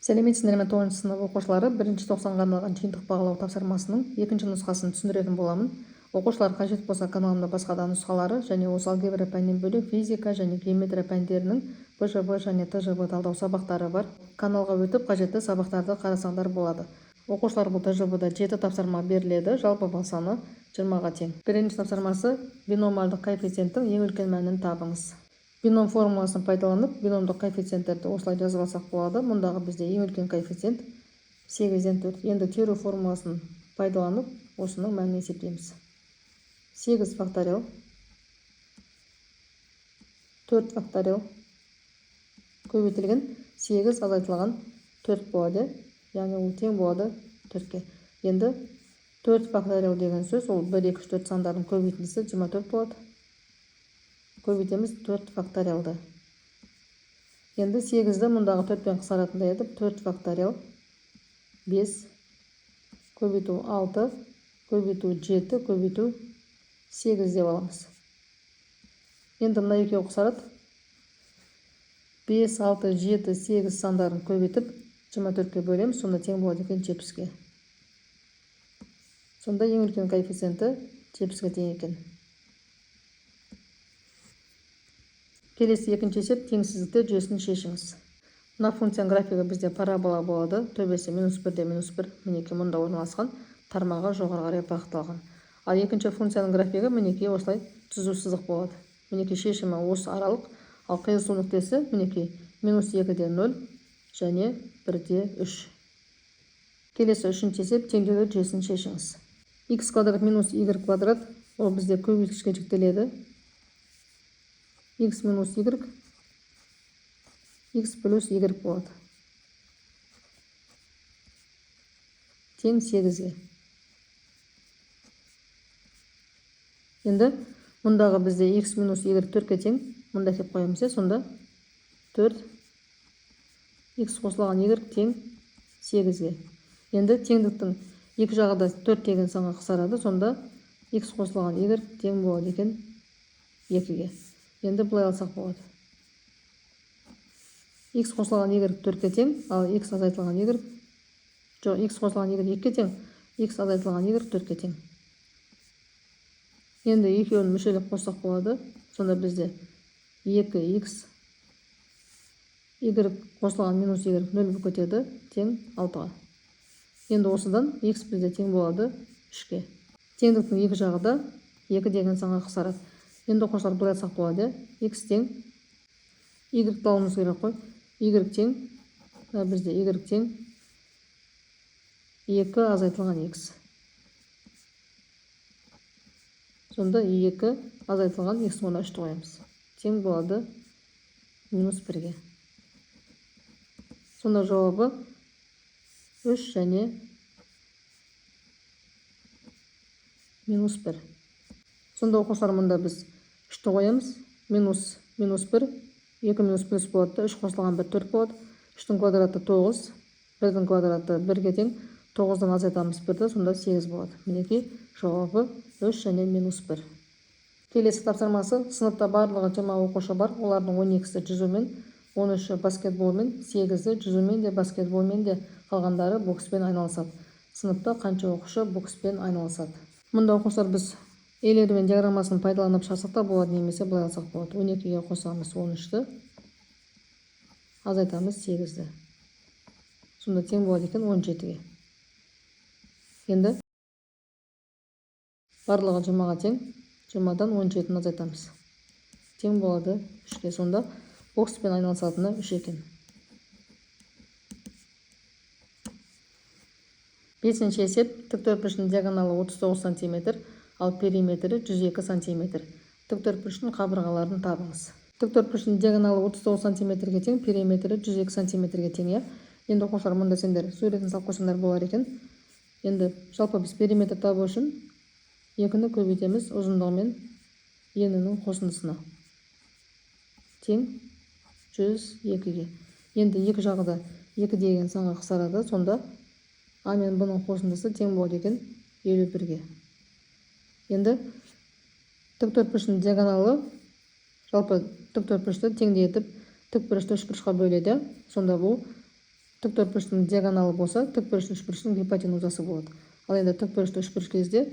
Сәлеметсіздер ме 9 сынып оқушылары, 1-90-ға арналған жиынтық бағалау тапсырмасының екінші нұсқасын түсіндіретін боламын. Оқушылар қажет болса каналымда басқа да нұсқалары және осы алгебра пәнінен бөлек физика және геометрия пәндерінің БЖБ және ТЖБ талдау сабақтары бар. Каналға өтіп қажетті сабақтарды қарасаңдар болады. Оқушылар бұл ТЖБ-да 7 тапсырма беріледі, жалпы бал саны 20-ға тең. Бірінші тапсырмасы биномальдық коэффициенттің ең үлкен мәнін табыңыз. Бином формуласын пайдаланып, биномдық коэффициенттерді осылай жазып алсақ болады. Мұндағы бізде ең үлкен коэффициент 8-ден 4. Енді теру формуласын пайдаланып, осының мәнін есептейміз. 8 факториал, 4 факториал көбейтілген 8 азайтылған 4 болады. Яғни ол тең болады 4-ке. Енді 4 факториал деген сөз, ол 1, 2, 3, 4 сандардың көбейтіндісі 24 болады. Көбейтеміз 4 факториалды. Енді 8-ді мұндағы 4-пен қысқаратындай етіп, 4 факториал 5, көбейту 6, көбейту 7, көбейту 8 деп аламыз. Енді мына екеуі қысқарады. 5, 6, 7, 8 сандарын көбейтіп 24-ке бөлеміз, сонда тең болады екен 70-ке. Сонда ең үлкен коэффициенті 70-ге тең екен. Келесі екінші есеп теңсіздіктер жүйесін шешіңіз. Мына функцияның графигі бізде парабола болады. Төбесі -1-де -1, мінеки мұнда орналасқан, тармағы жоғары қарай бағытталған. Ал екінші функцияның графигі мінеки осылай түзу сызық болады. Мінеки шешімі осы аралық, ал қиылысу нүктесі мінеки -2-де 0 және 1-де 3. Келесі үшінші есеп теңдеулер жүйесін шешіңіз. X квадрат минус y квадрат, ол бізде көбейткішке жіктеледі. X минус y, x плюс y болады. Тең 8-ге. Енді мұндағы бізде x минус y 4-ке тең, мұнда кеп қоямыз, сонда 4 x қосылған y тең 8-ге. Енді теңдіктің екі жағы да 4 деген санға қысқарады, сонда x қосылған y тең болады екен 2-ге. Енді бұлай алсақ болады. X қосылған y 4-ке тең, ал x азайтылған y, жоқ, x қосылған y 2-ке тең, x азайтылған y 4-ке тең. Енді екеуін мүшелеп қоссақ болады. Сонда бізде 2x y қосылған минус y 0 болып кетеді, тең 6-ға. Енді осыдан x бізде тең болады 3-ке. Теңдіктің екі жағы да 2 деген санға қысқарады. Енді оқушылар былай айтсақ болады, x тең y алуымыз керек қой. Y тең, бізде y тең 2 азайтылған x. Сонда 2 азайтылған x орнына 3 қоямыз. Тең болады -1-ге. Сонда жауабы 3 және -1. Сонда оқушылар мұнда біз 3-ті қоямыз. Минус 1, 2 минус плюс болады, 3 қосылған 1 4 болады. 3-тің квадраты 9, 1-дің квадраты 1-ге тең, 9-дан азайтамыз 1-ді, сонда 8 болады. Мінеки жауабы 3 және -1. Келесі тапсырмасы, сыныпта барлығы 20 оқушы бар, олардың 12-сі жүзумен, 13-і баскетболмен, 8-і жүзумен де, баскетболмен де, қалғандары бокспен айналысады. Сыныпта қанша оқушы бокспен айналысады? Мұнда оқушылар біз Эйлермен диаграммасын пайдаланып шақсақта болады, немесе былай алсақ болады. 12-ге қосамыз 13-ті, азайтамыз 8-ді. Сонда тең болады екен 17-ге. Енді барлығы 20-ға тең, 20-дан 17-ні азайтамыз. Тең болады 3-ке. Сонда бокспен айналысатыны 3 екен. 5-ші есеп, тіктөртбұрыштың диагоналы 39 см, ал периметрі 102 см. Тіктөртбұрыштың қабырғаларын табыңыз. Тіктөртбұрыштың диагоналы 39 см-ге тең, периметрі 102 см-ге тең. Енді оқушылар мұнда сендер суретін салып қойсаңдар болар екен. Енді жалпы біз периметр табу үшін 2-ні көбейтеміз ұзындығымен енінің қосындысына. Тең 102-ге. Енді екі жағы да 2 деген санға қысқарады, сонда А мен бұның қосындысы тең болады екен 51-ге. Енді тіктөртбұрыштың диагоналы жалпы тіктөртбұрышты теңдей етіп тікбұрышты үшбұрышқа бөледі. Сонда бұл тікбұрыштың диагоналы болса, тікбұрыштың үшбұрыштың гипотенузасы болады. Ал енді тікбұрышты үшбұрыш кезде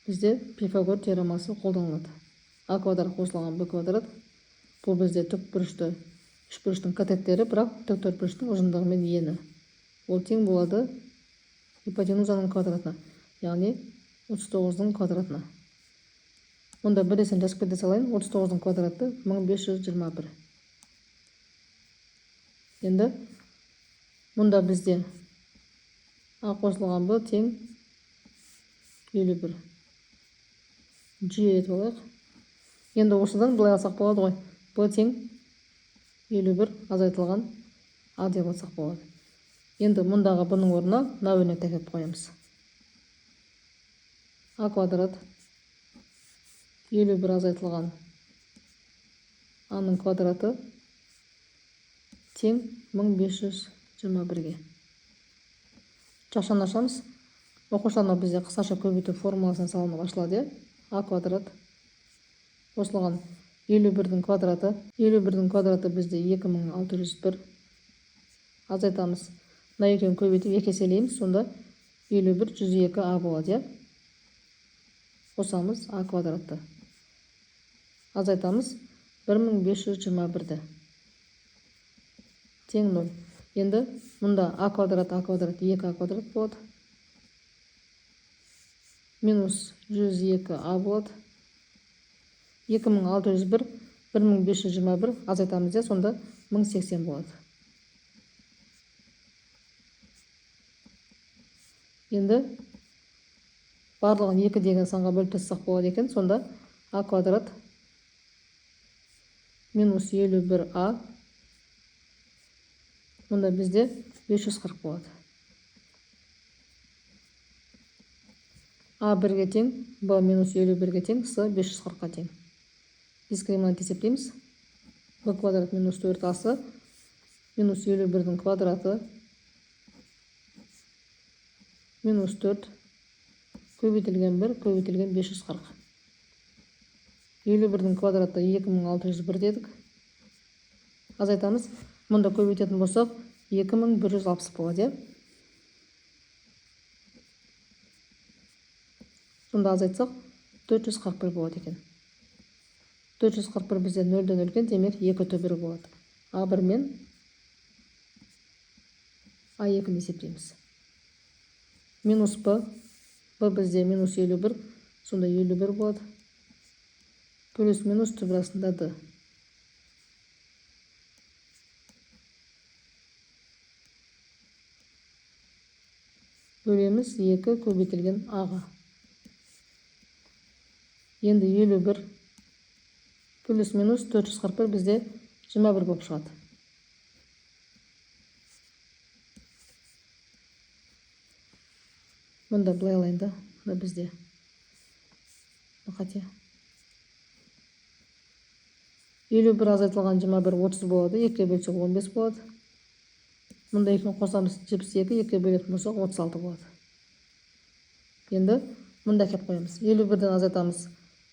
бізде Пифагор теоремасы қолданылады. А квадрат қосылған Б квадрат. Бұл бізде тікбұрышты үшбұрыштың катеттері, бірақ тіктөртбұрыштың ұзындығы мен ені. Ол тең болады гипотенузаның квадратына, яғни 39-ның квадратына. Мұнда бірдесін жазып кете салайын. 39-ның квадраты 1521. Енді мұнда бізде А қосылған Б тең 51. Жүйе етіп алайық. Енді осыдан былай алсақ болады ғой. Б тең 51 азайтылған А деп алсақ болады. Енді мұндағы бұның орнына мына өрнекті әкеліп қоямыз. А квадрат 51 азайтылған А-ның квадраты тең 1521-ге. Жақшаны ашамыз. Оқушыларына бізде қысқаша көбейту формуласынан салынып ашылады. А квадрат қосылған 51-дің квадраты. 51-дің квадраты бізде 2601. Азайтамыз. Мына екеуін көбейтіп екі еселейміз. Сонда 51 102 А болады. Қосамыз А квадратты. Азайтамыз 1521-ді. Тең 0. Енді мұнда А квадрат 2А квадрат болады. Минус 102 А болады. 2601 1521 азайтамыз. Сонда 1080 болады. Енді барлығын 2 деген санға бөліп тастасақ болады екен. Сонда А квадрат минус 51 А. Мұнда бізде 540 болады. А 1-ге тең, Б минус 51-ге тең, С 540-ға тең. Дискриминант есептейміз. Б квадрат минус 4асы минус 51-дің квадраты минус 4 көбейтілген 1 көбейтілген 540. 51-дің квадраты 2601 дедік. Азайтамыз. Мұнда көбейтетін болсақ 2160 болады. Сонда азайтсақ 441 болады екен. 441 бізде 0-ден өлген, демек 2 төбірі болады. А1 мен А2-ні есептейміз. Минус Б. Б бізде минус 51, сонда 51 болады. Плюс минус түбір астында Д. Бөлеміз 2 көбейтілген А-ға. Енді 51 плюс минус 441 бізде 21 болып шығады. Мұнда бұлай алайында, мұнда бізде қате. 51 азайтылған 21 30 болады, 2-ге бөлсек 15 болады. Мұнда 2-ні қосамыз 72, 2-ге бөлетін болсақ 36 болады. Енді мұнда кеп қоямыз. 51-ден азайтамыз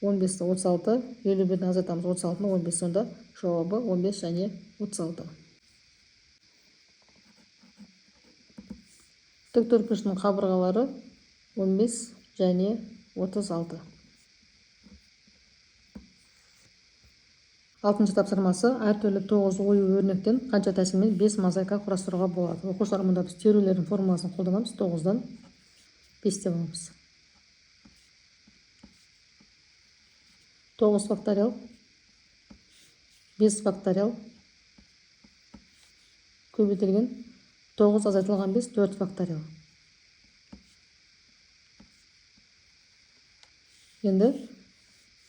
15-ті 36, 51-ден азайтамыз 36-ны 15, сонда жауабы 15 және 36. Тіктөртбұрыштың қабырғалары 15 және 36. 6-шы тапсырмасы. Әртүрлі 9 ою өрнектен қанша тәсілмен 5 мозаика құрастыруға болады. Оқушылар, мұнда біз теориялардың формуласын қолданамыз. 9-дан 5 деп аламыз. 9 факториал, 5 факториал, көбейтілген 9 азайтылған 5, 4 факториал. Енді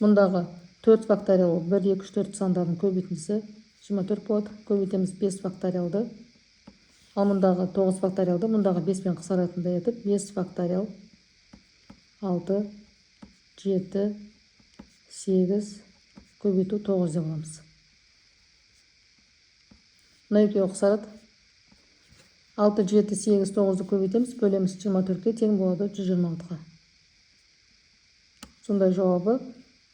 мұндағы 4 факториал 1, 2, 3, 4 сандардың көбейтіндісі 24 болады. Көбейтеміз 5 факториалды. Ал мұндағы 9 факториалды мұндағы 5 пен қысқаратындай етіп 5 факториал 6, 7, 8 көбейту 9 деп аламыз. Мына екеуі қысарады. 6, 7, 8, 9-ды көбейтеміз, бөлеміз 24-ге тең болады 126-ға. Сонда жауабы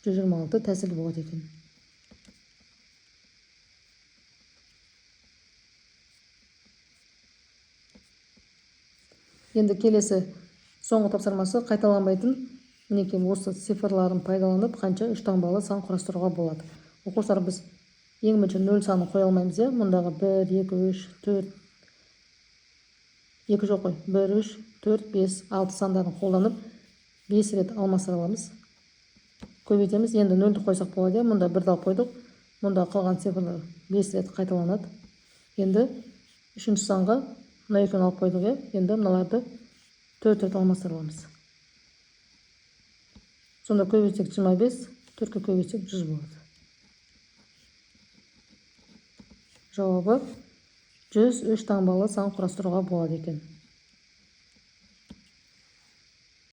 126 тәсіл болады екен. Енді келесі соңғы тапсырмасы қайталанбайтын. Мінекей осы цифрларын пайдаланып қанша үш таңбалы сан құрастыруға болады. Оқушылар, біз ең бірінші 0 санын қоя алмаймыз. Мұндағы 1, 2, 3, 4, 2 жоқ қой, 1, 3, 4, 5, 6 сандарын қолданып 5 рет алмастыра аламыз. Көбейтеміз. Енді 0-ді қойсақ болады. Мұнда 1-ді алып қойдық. Мұнда қалған цифрлар 5 рет қайталанады. Енді үшінші санға мына екеуін алып қойдық. Енді мыналарды 4 рет алмастыра аламыз. Сонда көбейтсек 25, 4-ке көбейтсек 100 болады. Жауабы 103 таңбалы сан құрастыруға болады екен.